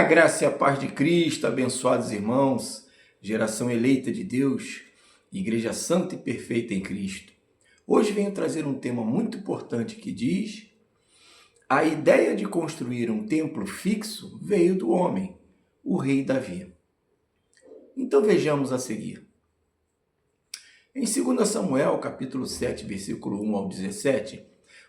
graça e a paz de Cristo, abençoados irmãos, geração eleita de Deus, igreja santa e perfeita em Cristo. Hoje venho trazer um tema muito importante que diz: a ideia de construir um templo fixo veio do homem, o rei Davi. Então vejamos a seguir. Em 2 Samuel, capítulo 7, versículo 1 ao 17,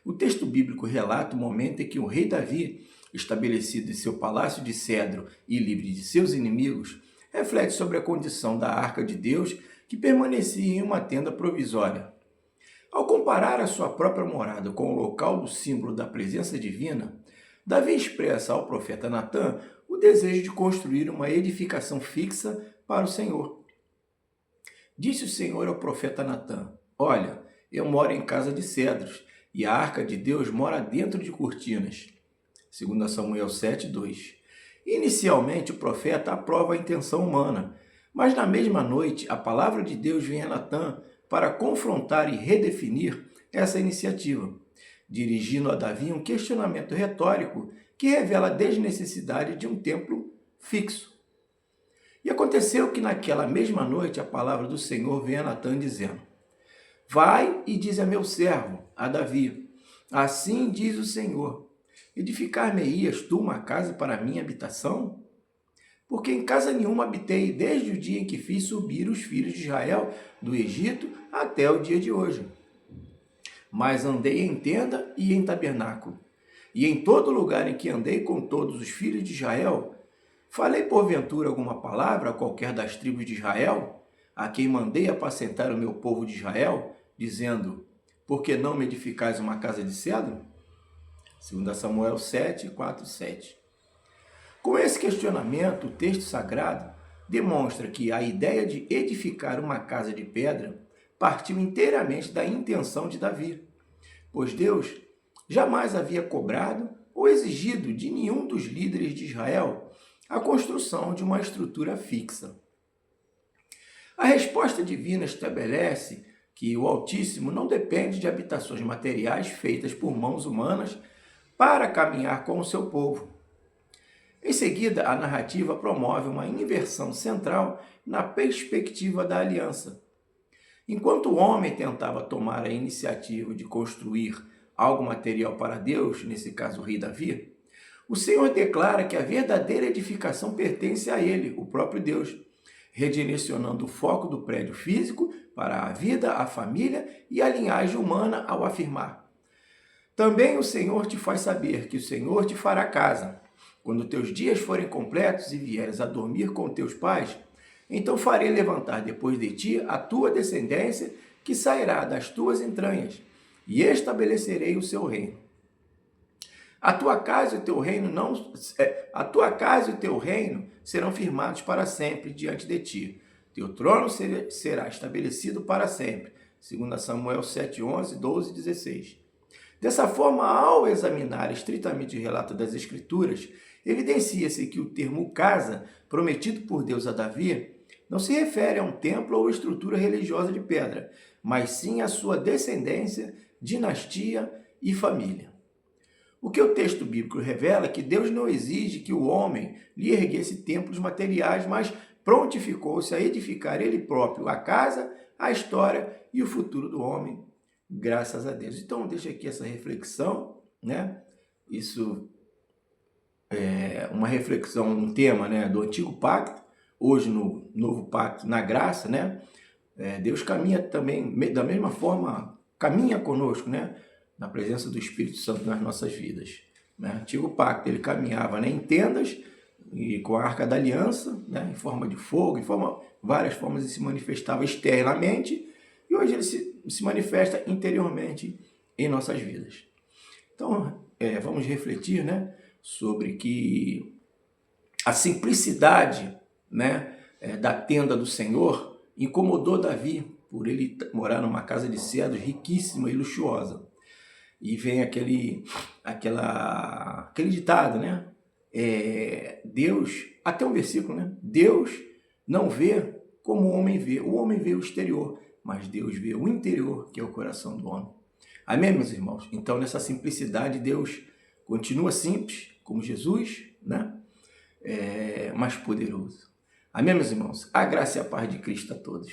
o texto bíblico relata o momento em que o rei Davi, estabelecido em seu palácio de cedro e livre de seus inimigos, reflete sobre a condição da arca de Deus que permanecia em uma tenda provisória. Ao comparar a sua própria morada com o local do símbolo da presença divina, Davi expressa ao profeta Natã o desejo de construir uma edificação fixa para o Senhor. Disse o Senhor ao profeta Natã: olha, eu moro em casa de cedros, e a arca de Deus mora dentro de cortinas. 2 Samuel 7, 2. Inicialmente, o profeta aprova a intenção humana, mas na mesma noite, a palavra de Deus vem a Natã para confrontar e redefinir essa iniciativa, dirigindo a Davi um questionamento retórico que revela a desnecessidade de um templo fixo. E aconteceu que naquela mesma noite, a palavra do Senhor vem a Natã dizendo: vai e diz a meu servo, a Davi, assim diz o Senhor: edificar-me-ias tu uma casa para a minha habitação? Porque em casa nenhuma habitei desde o dia em que fiz subir os filhos de Israel do Egito até o dia de hoje. Mas andei em tenda e em tabernáculo, e em todo lugar em que andei com todos os filhos de Israel, falei porventura alguma palavra a qualquer das tribos de Israel, a quem mandei apacentar o meu povo de Israel, dizendo: por que não me edificais uma casa de cedro? 2 Samuel 7, 4, 7. Com esse questionamento, o texto sagrado demonstra que a ideia de edificar uma casa de pedra partiu inteiramente da intenção de Davi, pois Deus jamais havia cobrado ou exigido de nenhum dos líderes de Israel a construção de uma estrutura fixa. A resposta divina estabelece que o Altíssimo não depende de habitações materiais feitas por mãos humanas para caminhar com o seu povo. Em seguida, a narrativa promove uma inversão central na perspectiva da aliança. Enquanto o homem tentava tomar a iniciativa de construir algo material para Deus, nesse caso o rei Davi, o Senhor declara que a verdadeira edificação pertence a ele, o próprio Deus, redirecionando o foco do prédio físico para a vida, a família e a linhagem humana ao afirmar: também o Senhor te faz saber que o Senhor te fará casa. Quando teus dias forem completos e vieres a dormir com teus pais, então farei levantar depois de ti a tua descendência, que sairá das tuas entranhas, e estabelecerei o seu reino. A tua casa e o teu reino serão firmados para sempre diante de ti. Teu trono será estabelecido para sempre. 2 Samuel 7, 11, 12 e 16. Dessa forma, ao examinar estritamente o relato das Escrituras, evidencia-se que o termo casa, prometido por Deus a Davi, não se refere a um templo ou estrutura religiosa de pedra, mas sim à sua descendência, dinastia e família. O que o texto bíblico revela é que Deus não exige que o homem lhe erguesse templos materiais, mas prontificou-se a edificar ele próprio a casa, a história e o futuro do homem, graças a Deus. Então, deixa aqui essa reflexão, né? Isso é uma reflexão, um tema, né, do Antigo Pacto, hoje no Novo Pacto, na graça, né? Deus caminha também, da mesma forma, caminha conosco, né? Na presença do Espírito Santo nas nossas vidas. Né? Antigo Pacto, ele caminhava, né, em tendas, e com a Arca da Aliança, né, em forma de fogo, várias formas ele se manifestava externamente, e hoje ele se manifesta interiormente em nossas vidas. Então, vamos refletir, né, sobre que a simplicidade, né, da tenda do Senhor incomodou Davi, por ele morar numa casa de cedros riquíssima e luxuosa. E vem aquele ditado, né? Deus, até um versículo, né? Deus não vê como o homem vê. O homem vê o exterior, mas Deus vê o interior, que é o coração do homem. Amém, meus irmãos? Então, nessa simplicidade, Deus continua simples, como Jesus, né? mais poderoso. Amém, meus irmãos? A graça e a paz de Cristo a todos.